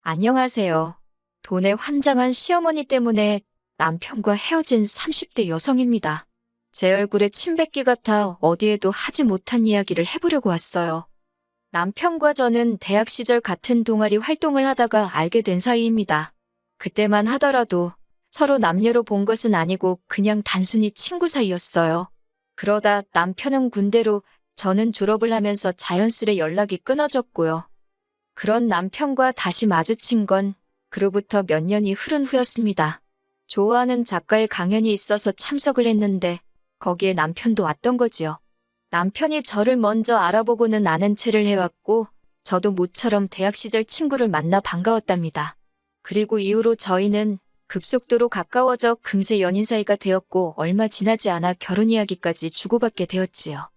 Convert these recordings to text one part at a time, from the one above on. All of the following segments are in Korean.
안녕하세요. 돈에 환장한 시어머니 때문에 남편과 헤어진 30대 여성입니다. 제 얼굴에 침 뱉기 같아 어디에도 하지 못한 이야기를 해보려고 왔어요. 남편과 저는 대학 시절 같은 동아리 활동을 하다가 알게 된 사이입니다. 그때만 하더라도 서로 남녀로 본 것은 아니고 그냥 단순히 친구 사이였어요. 그러다 남편은 군대로, 저는 졸업을 하면서 자연스레 연락이 끊어졌고요. 그런 남편과 다시 마주친 건 그로부터 몇 년이 흐른 후였습니다. 좋아하는 작가의 강연이 있어서 참석을 했는데 거기에 남편도 왔던 거지요. 남편이 저를 먼저 알아보고는 아는 체를 해왔고 저도 모처럼 대학 시절 친구를 만나 반가웠답니다. 그리고 이후로 저희는 급속도로 가까워져 금세 연인 사이가 되었고 얼마 지나지 않아 결혼 이야기까지 주고받게 되었지요.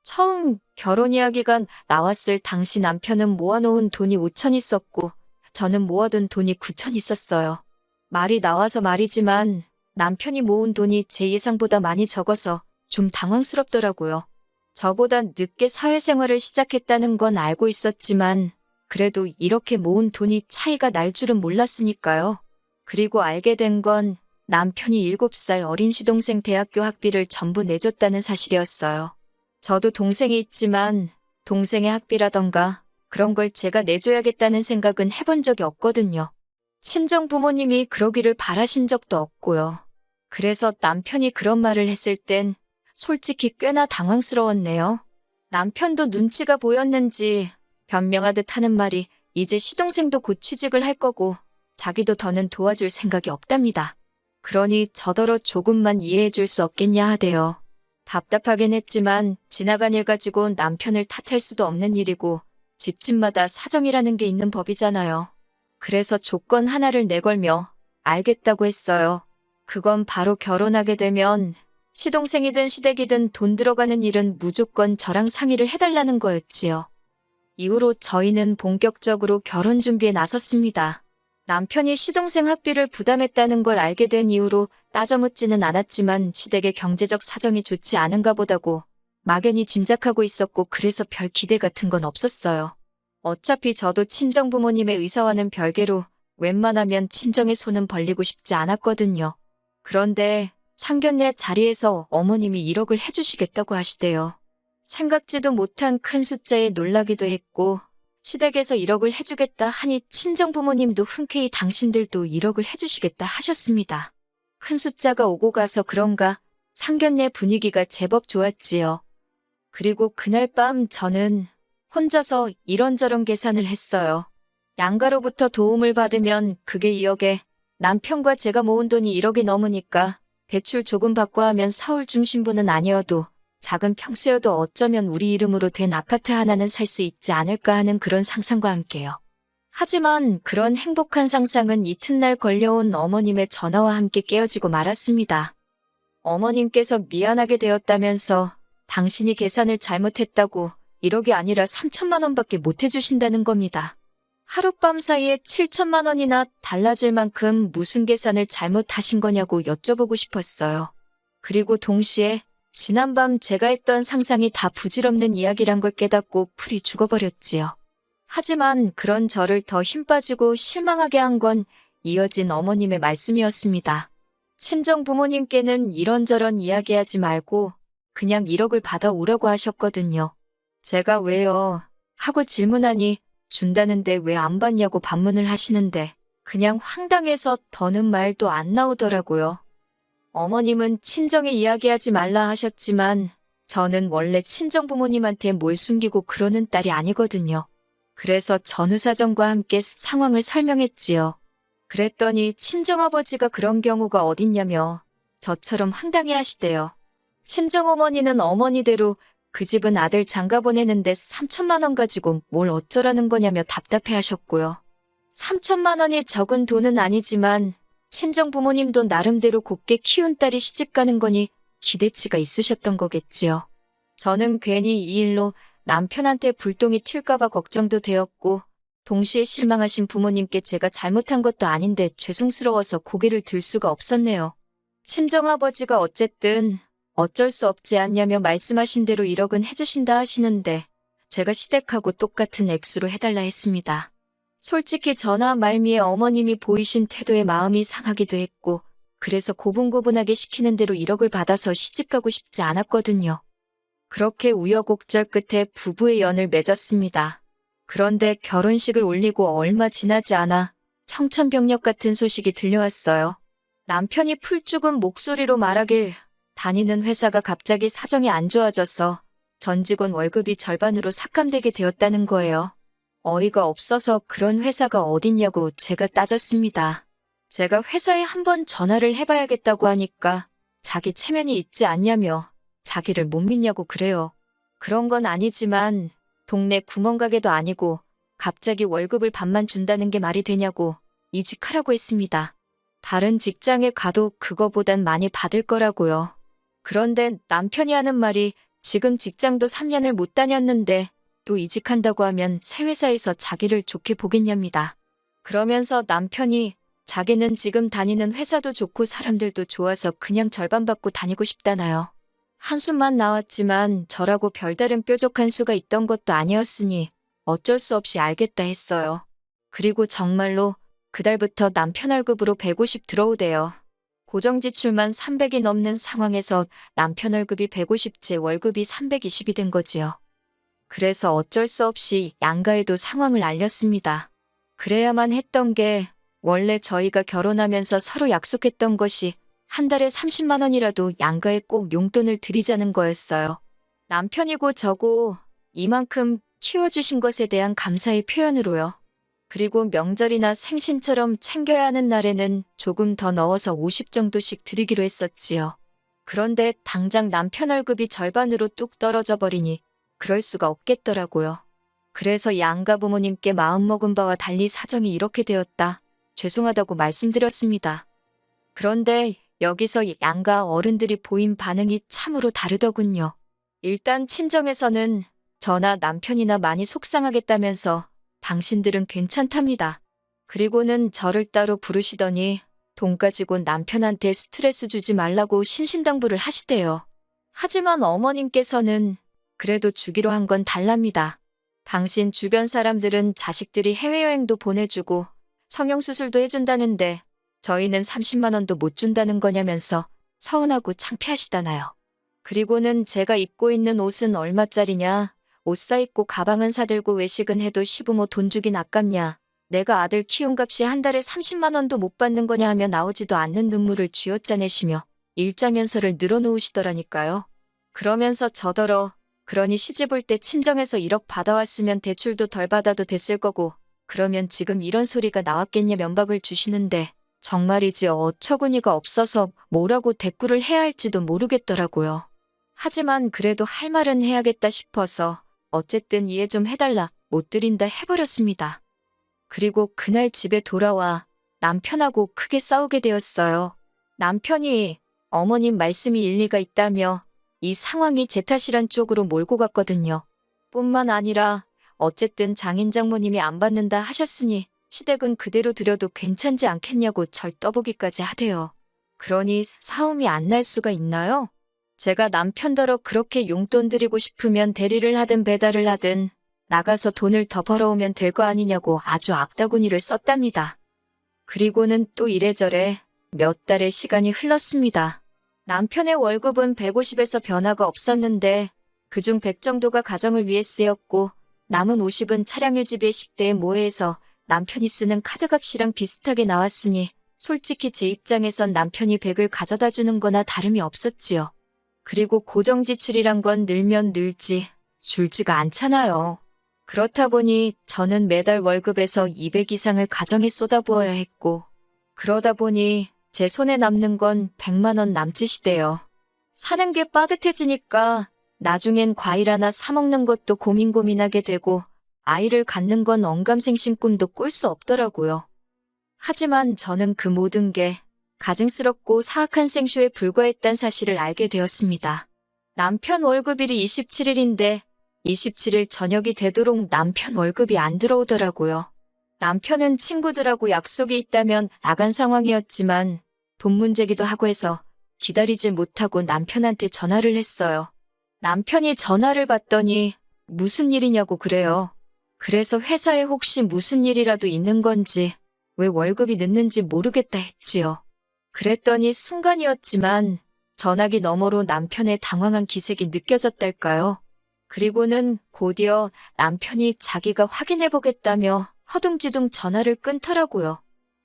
처음 결혼 이야기가 나왔을 당시 남편은 모아놓은 돈이 5천 있었고 저는 모아둔 돈이 9천 있었어요. 말이 나와서 말이지만 남편이 모은 돈이 제 예상보다 많이 적어서 좀 당황스럽더라고요. 저보다 늦게 사회생활을 시작했다는 건 알고 있었지만 그래도 이렇게 모은 돈이 차이가 날 줄은 몰랐으니까요. 그리고 알게 된 건 남편이 7살 어린 시동생 대학교 학비를 전부 내줬다는 사실이었어요. 저도 동생이 있지만 동생의 학비라던가 그런 걸 제가 내줘야겠다는 생각은 해본 적이 없거든요. 친정 부모님이 그러기를 바라신 적도 없고요. 그래서 남편이 그런 말을 했을 땐 솔직히 꽤나 당황스러웠네요. 남편도 눈치가 보였는지 변명하듯 하는 말이 이제 시동생도 곧 취직을 할 거고 자기도 더는 도와줄 생각이 없답니다. 그러니 저더러 조금만 이해해 줄 수 없겠냐 하대요. 답답하긴 했지만 지나간 일 가지고 남편을 탓할 수도 없는 일이고 집집마다 사정이라는 게 있는 법이잖아요. 그래서 조건 하나를 내걸며 알겠다고 했어요. 그건 바로 결혼하게 되면 시동생이든 시댁이든 돈 들어가는 일은 무조건 저랑 상의를 해달라는 거였지요. 이후로 저희는 본격적으로 결혼 준비에 나섰습니다. 남편이 시동생 학비를 부담했다는 걸 알게 된 이후로 따져묻지는 않았지만 시댁의 경제적 사정이 좋지 않은가 보다고 막연히 짐작하고 있었고 그래서 별 기대 같은 건 없었어요. 어차피 저도 친정 부모님의 의사와는 별개로 웬만하면 친정의 손은 벌리고 싶지 않았거든요. 그런데 상견례 자리에서 어머님이 1억을 해주시겠다고 하시대요. 생각지도 못한 큰 숫자에 놀라기도 했고 시댁에서 1억을 해주겠다 하니 친정 부모님도 흔쾌히 당신들도 1억을 해주시겠다 하셨습니다. 큰 숫자가 오고 가서 그런가 상견례 분위기가 제법 좋았지요. 그리고 그날 밤 저는 혼자서 이런저런 계산을 했어요. 양가로부터 도움을 받으면 그게 2억에 남편과 제가 모은 돈이 1억이 넘으니까 대출 조금 받고 하면 서울 중심부는 아니어도 작은 평수여도 어쩌면 우리 이름으로 된 아파트 하나는 살 수 있지 않을까 하는 그런 상상과 함께요. 하지만 그런 행복한 상상은 이튿날 걸려온 어머님의 전화와 함께 깨어지고 말았습니다. 어머님께서 미안하게 되었다면서 당신이 계산을 잘못했다고 1억이 아니라 3천만 원밖에 못 해주신다는 겁니다. 하룻밤 사이에 7천만 원이나 달라질 만큼 무슨 계산을 잘못하신 거냐고 여쭤보고 싶었어요. 그리고 동시에 지난밤 제가 했던 상상이 다 부질없는 이야기란 걸 깨닫고 풀이 죽어버렸지요. 하지만 그런 저를 더 힘 빠지고 실망하게 한 건 이어진 어머님의 말씀이었습니다. 친정 부모님께는 이런저런 이야기하지 말고 그냥 1억을 받아오라고 하셨거든요. 제가 왜요? 하고 질문하니 준다는데 왜 안 받냐고 반문을 하시는데 그냥 황당해서 더는 말도 안 나오더라고요. 어머님은 친정에 이야기하지 말라 하셨지만 저는 원래 친정 부모님한테 뭘 숨기고 그러는 딸이 아니거든요. 그래서 전후사정과 함께 상황을 설명했지요. 그랬더니 친정아버지가 그런 경우가 어딨냐며 저처럼 황당해 하시대요. 친정어머니는 어머니대로 그 집은 아들 장가 보내는데 3천만 원 가지고 뭘 어쩌라는 거냐며 답답해 하셨고요. 3천만 원이 적은 돈은 아니지만 친정 부모님도 나름대로 곱게 키운 딸이 시집 가는 거니 기대치가 있으셨던 거겠지요. 저는 괜히 이 일로 남편한테 불똥이 튈까봐 걱정도 되었고 동시에 실망하신 부모님께 제가 잘못한 것도 아닌데 죄송스러워서 고개를 들 수가 없었네요. 친정아버지가 어쨌든 어쩔 수 없지 않냐며 말씀하신 대로 1억은 해주신다 하시는데 제가 시댁하고 똑같은 액수로 해달라 했습니다. 솔직히 전화 말미에 어머님이 보이신 태도에 마음이 상하기도 했고, 그래서 고분고분하게 시키는 대로 1억을 받아서 시집가고 싶지 않았거든요. 그렇게 우여곡절 끝에 부부의 연을 맺었습니다. 그런데 결혼식을 올리고 얼마 지나지 않아 청천벽력 같은 소식이 들려왔어요. 남편이 풀 죽은 목소리로 말하길 다니는 회사가 갑자기 사정이 안 좋아져서 전 직원 월급이 절반으로 삭감되게 되었다는 거예요. 어이가 없어서 그런 회사가 어딨냐고 제가 따졌습니다. 제가 회사에 한번 전화를 해봐야겠다고 하니까 자기 체면이 있지 않냐며 자기를 못 믿냐고 그래요. 그런 건 아니지만 동네 구멍가게도 아니고 갑자기 월급을 반만 준다는 게 말이 되냐고 이직하라고 했습니다. 다른 직장에 가도 그거보단 많이 받을 거라고요. 그런데 남편이 하는 말이 지금 직장도 3년을 못 다녔는데 또 이직한다고 하면 새 회사에서 자기를 좋게 보겠냐입니다. 그러면서 남편이 자기는 지금 다니는 회사도 좋고 사람들도 좋아서 그냥 절반 받고 다니고 싶다나요. 한숨만 나왔지만 저라고 별다른 뾰족한 수가 있던 것도 아니었으니 어쩔 수 없이 알겠다 했어요. 그리고 정말로 그달부터 남편 월급으로 150 들어오대요. 고정지출만 300이 넘는 상황에서 남편 월급이 150, 제 월급이 320이 된 거지요. 그래서 어쩔 수 없이 양가에도 상황을 알렸습니다. 그래야만 했던 게 원래 저희가 결혼하면서 서로 약속했던 것이 한 달에 30만 원이라도 양가에 꼭 용돈을 드리자는 거였어요. 남편이고 저고 이만큼 키워주신 것에 대한 감사의 표현으로요. 그리고 명절이나 생신처럼 챙겨야 하는 날에는 조금 더 넣어서 50 정도씩 드리기로 했었지요. 그런데 당장 남편 월급이 절반으로 뚝 떨어져 버리니 그럴 수가 없겠더라고요. 그래서 양가 부모님께 마음먹은 바와 달리 사정이 이렇게 되었다. 죄송하다고 말씀드렸습니다. 그런데 여기서 양가 어른들이 보인 반응이 참으로 다르더군요. 일단 친정에서는 저나 남편이나 많이 속상하겠다면서 당신들은 괜찮답니다. 그리고는 저를 따로 부르시더니 돈 가지고 남편한테 스트레스 주지 말라고 신신당부를 하시대요. 하지만 어머님께서는 그래도 주기로 한 건 달랍니다. 당신 주변 사람들은 자식들이 해외여행도 보내주고 성형수술도 해준다는데 저희는 30만 원도 못 준다는 거냐면서 서운하고 창피하시다나요. 그리고는 제가 입고 있는 옷은 얼마짜리냐, 옷 사입고 가방은 사들고 외식은 해도 시부모 돈 주긴 아깝냐, 내가 아들 키운 값이 한 달에 30만 원도 못 받는 거냐 하며 나오지도 않는 눈물을 쥐어짜내시며 일장연설을 늘어놓으시더라니까요. 그러면서 저더러 그러니 시집 올 때 친정에서 1억 받아왔으면 대출도 덜 받아도 됐을 거고 그러면 지금 이런 소리가 나왔겠냐 면박을 주시는데 정말이지 어처구니가 없어서 뭐라고 대꾸를 해야 할지도 모르겠더라고요. 하지만 그래도 할 말은 해야겠다 싶어서 어쨌든 이해 좀 해달라 못 드린다 해버렸습니다. 그리고 그날 집에 돌아와 남편하고 크게 싸우게 되었어요. 남편이 어머님 말씀이 일리가 있다며 이 상황이 제 탓이란 쪽으로 몰고 갔거든요. 뿐만 아니라 어쨌든 장인 장모님이 안 받는다 하셨으니 시댁은 그대로 드려도 괜찮지 않겠냐고 절 떠보기까지 하대요. 그러니 싸움이 안 날 수가 있나요? 제가 남편더러 그렇게 용돈 드리고 싶으면 대리를 하든 배달을 하든 나가서 돈을 더 벌어오면 될 거 아니냐고 아주 악다구니를 썼답니다. 그리고는 또 이래저래 몇 달의 시간이 흘렀습니다. 남편의 월급은 150에서 변화가 없었는데 그중 100 정도가 가정을 위해 쓰였고 남은 50은 차량 유지비에 식대에 모해해서 남편이 쓰는 카드값이랑 비슷하게 나왔으니 솔직히 제 입장에선 남편이 100을 가져다 주는 거나 다름이 없었지요. 그리고 고정지출이란 건 늘면 늘지 줄지가 않잖아요. 그렇다 보니 저는 매달 월급에서 200 이상을 가정에 쏟아부어야 했고 그러다 보니 제 손에 남는 건 100만 원 남짓이대요. 사는 게 빠듯해지니까 나중엔 과일 하나 사 먹는 것도 고민하게 되고 아이를 갖는 건 언감생심 꿈도 꿀 수 없더라고요. 하지만 저는 그 모든 게 가증스럽고 사악한 생쇼에 불과했단 사실을 알게 되었습니다. 남편 월급일이 27일인데 27일 저녁이 되도록 남편 월급이 안 들어오더라고요. 남편은 친구들하고 약속이 있다면 나간 상황이었지만 돈 문제기도 하고 해서 기다리질 못하고 남편한테 전화를 했어요. 남편이 전화를 받더니 무슨 일이냐고 그래요. 그래서 회사에 혹시 무슨 일이라도 있는 건지, 왜 월급이 늦는지 모르겠다 했지요. 그랬더니 순간이었지만 전화기 너머로 남편의 당황한 기색이 느껴졌달까요. 그리고는 곧이어 남편이 자기가 확인해보겠다며 허둥지둥 전화를 끊더라고요.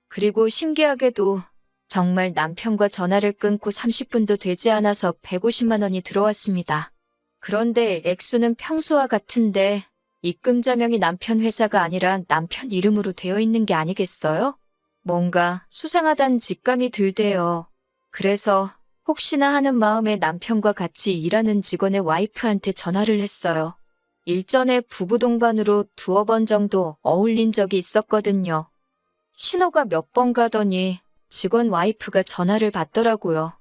그리고 신기하게도 정말 남편과 전화를 끊고 30분도 되지 않아서 150만 원이 들어왔습니다. 그런데 액수는 평소와 같은데 입금자명이 남편 회사가 아니라 남편 이름으로 되어 있는 게 아니겠어요? 뭔가 수상하단 직감이 들대요. 그래서 혹시나 하는 마음에 남편과 같이 일하는 직원의 와이프한테 전화를 했어요. 일전에 부부 동반으로 2번 정도 어울린 적이 있었거든요. 신호가 몇 번 가더니 직원 와이프가 전화를 받더라고요.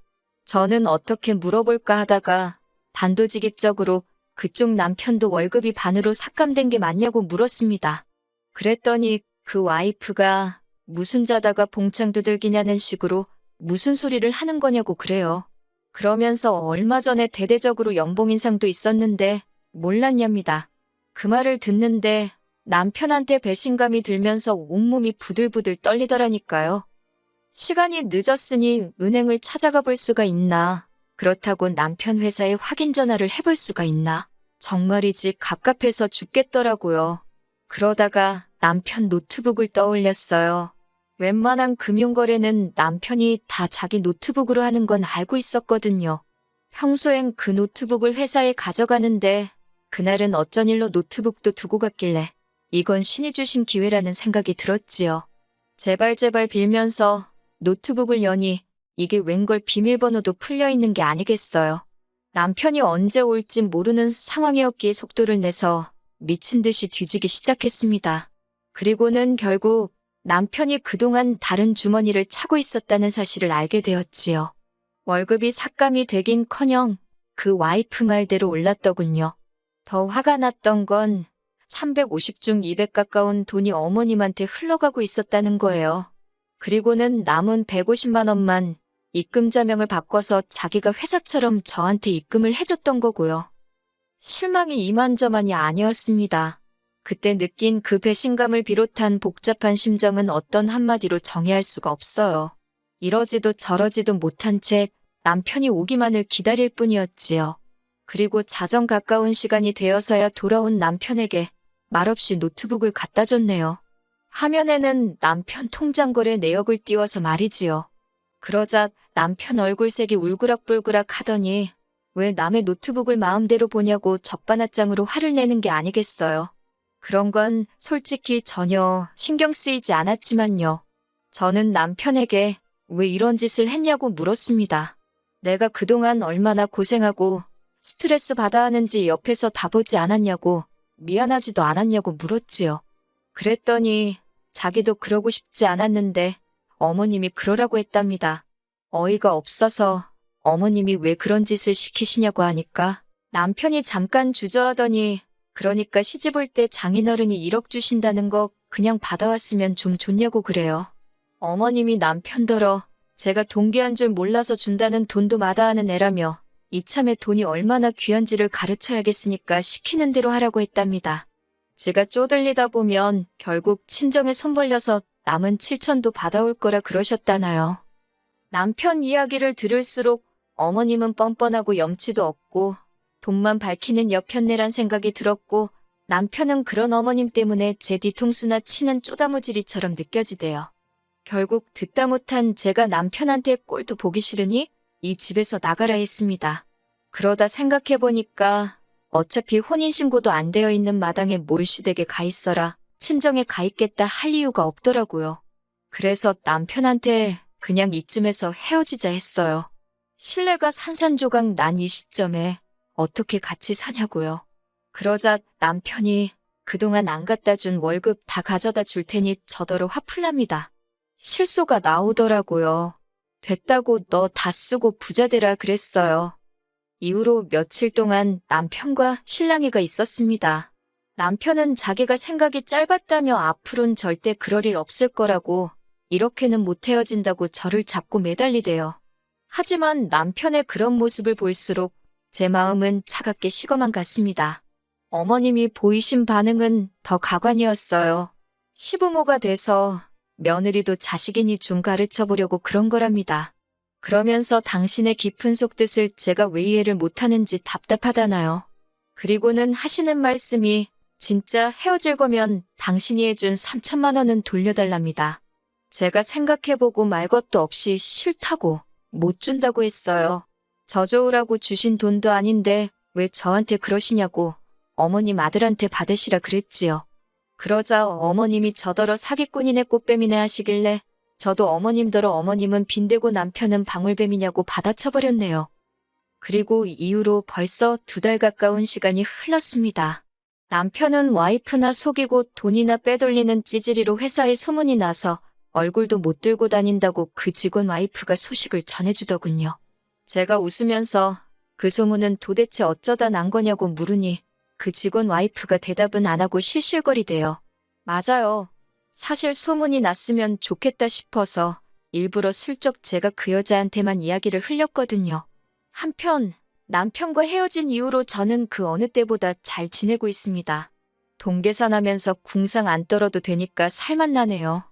저는 어떻게 물어볼까 하다가 단도직입적으로 그쪽 남편도 월급이 반으로 삭감된 게 맞냐고 물었습니다. 그랬더니 그 와이프가 무슨 자다가 봉창 두들기냐는 식으로 무슨 소리를 하는 거냐고 그래요. 그러면서 얼마 전에 대대적으로 연봉 인상도 있었는데 몰랐냐입니다. 그 말을 듣는데 남편한테 배신감이 들면서 온몸이 부들부들 떨리더라니까요. 시간이 늦었으니 은행을 찾아가 볼 수가 있나? 그렇다고 남편 회사에 확인 전화를 해볼 수가 있나? 정말이지 갑갑해서 죽겠더라고요. 그러다가 남편 노트북을 떠올렸어요. 웬만한 금융거래는 남편이 다 자기 노트북으로 하는 건 알고 있었거든요. 평소엔 그 노트북을 회사에 가져가는데 그날은 어쩐 일로 노트북도 두고 갔길래 이건 신이 주신 기회라는 생각이 들었지요. 제발 빌면서 노트북을 여니 이게 웬걸 비밀번호도 풀려있는 게 아니겠어요. 남편이 언제 올지 모르는 상황이었기에 속도를 내서 미친 듯이 뒤지기 시작했습니다. 그리고는 결국 남편이 그동안 다른 주머니를 차고 있었다는 사실을 알게 되었지요. 월급이 삭감이 되긴커녕 그 와이프 말대로 올랐더군요. 더 화가 났던 건 350 중 200 가까운 돈이 어머님한테 흘러가고 있었다는 거예요. 그리고는 남은 150만 원만 입금자명을 바꿔서 자기가 회사처럼 저한테 입금을 해줬던 거고요. 실망이 이만저만이 아니었습니다. 그때 느낀 그 배신감을 비롯한 복잡한 심정은 어떤 한마디로 정의할 수가 없어요. 이러지도 저러지도 못한 채 남편이 오기만을 기다릴 뿐이었지요. 그리고 자정 가까운 시간이 되어서야 돌아온 남편에게 말없이 노트북을 갖다 줬네요. 화면에는 남편 통장거래 내역을 띄워서 말이지요. 그러자 남편 얼굴색이 울그락불그락 하더니 왜 남의 노트북을 마음대로 보냐고 적반하장으로 화를 내는 게 아니겠어요. 그런 건 솔직히 전혀 신경 쓰이지 않았지만요. 저는 남편에게 왜 이런 짓을 했냐고 물었습니다. 내가 그동안 얼마나 고생하고 스트레스 받아 하는지 옆에서 다 보지 않았냐고 미안하지도 않았냐고 물었지요. 그랬더니 자기도 그러고 싶지 않았는데 어머님이 그러라고 했답니다. 어이가 없어서 어머님이 왜 그런 짓을 시키시냐고 하니까 남편이 잠깐 주저하더니 그러니까 시집 올 때 장인어른이 1억 주신다는 거 그냥 받아왔으면 좀 좋냐고 그래요. 어머님이 남편더러 제가 돈 귀한 줄 몰라서 준다는 돈도 마다하는 애라며 이참에 돈이 얼마나 귀한지를 가르쳐야겠으니까 시키는 대로 하라고 했답니다. 지가 쪼들리다 보면 결국 친정에 손 벌려서 남은 7천도 받아올 거라 그러셨다나요. 남편 이야기를 들을수록 어머님은 뻔뻔하고 염치도 없고 돈만 밝히는 여편네란 생각이 들었고 남편은 그런 어머님 때문에 제 뒤통수나 치는 쪼다무지리처럼 느껴지대요. 결국 듣다 못한 제가 남편한테 꼴도 보기 싫으니 이 집에서 나가라 했습니다. 그러다 생각해보니까 어차피 혼인신고도 안 되어 있는 마당에 뭘 시댁에 가 있어라 친정에 가 있겠다 할 이유가 없더라고요. 그래서 남편한테 그냥 이쯤에서 헤어지자 했어요. 신뢰가 산산조각 난 이 시점에 어떻게 같이 사냐고요. 그러자 남편이 그동안 안 갖다 준 월급 다 가져다 줄 테니 저더러 화풀 납니다. 실소가 나오더라고요. 됐다고 너 다 쓰고 부자 되라 그랬어요. 이후로 며칠 동안 남편과 실랑이가 있었습니다. 남편은 자기가 생각이 짧았다며 앞으로는 절대 그럴 일 없을 거라고 이렇게는 못 헤어진다고 저를 잡고 매달리대요. 하지만 남편의 그런 모습을 볼수록 제 마음은 차갑게 식어만 갔습니다. 어머님이 보이신 반응은 더 가관이었어요. 시부모가 돼서 며느리도 자식이니 좀 가르쳐 보려고 그런 거랍니다. 그러면서 당신의 깊은 속뜻을 제가 왜 이해를 못하는지 답답하다나요. 그리고는 하시는 말씀이 진짜 헤어질 거면 당신이 해준 3천만 원은 돌려달랍니다. 제가 생각해보고 말 것도 없이 싫다고 못 준다고 했어요. 저 좋으라고 주신 돈도 아닌데 왜 저한테 그러시냐고 어머님 아들한테 받으시라 그랬지요. 그러자 어머님이 저더러 사기꾼이네 꽃뱀이네 하시길래 저도 어머님더러 어머님은 빈대고 남편은 방울뱀이냐고 받아쳐버렸네요. 그리고 이후로 벌써 2달 가까운 시간이 흘렀습니다. 남편은 와이프나 속이고 돈이나 빼돌리는 찌질이로 회사에 소문이 나서 얼굴도 못 들고 다닌다고 그 직원 와이프가 소식을 전해주더군요. 제가 웃으면서 그 소문은 도대체 어쩌다 난 거냐고 물으니 그 직원 와이프가 대답은 안 하고 실실거리대요. 맞아요. 사실 소문이 났으면 좋겠다 싶어서 일부러 슬쩍 제가 그 여자한테만 이야기를 흘렸거든요. 한편 남편과 헤어진 이후로 저는 그 어느 때보다 잘 지내고 있습니다. 동계산하면서 궁상 안 떨어도 되니까 살만 나네요.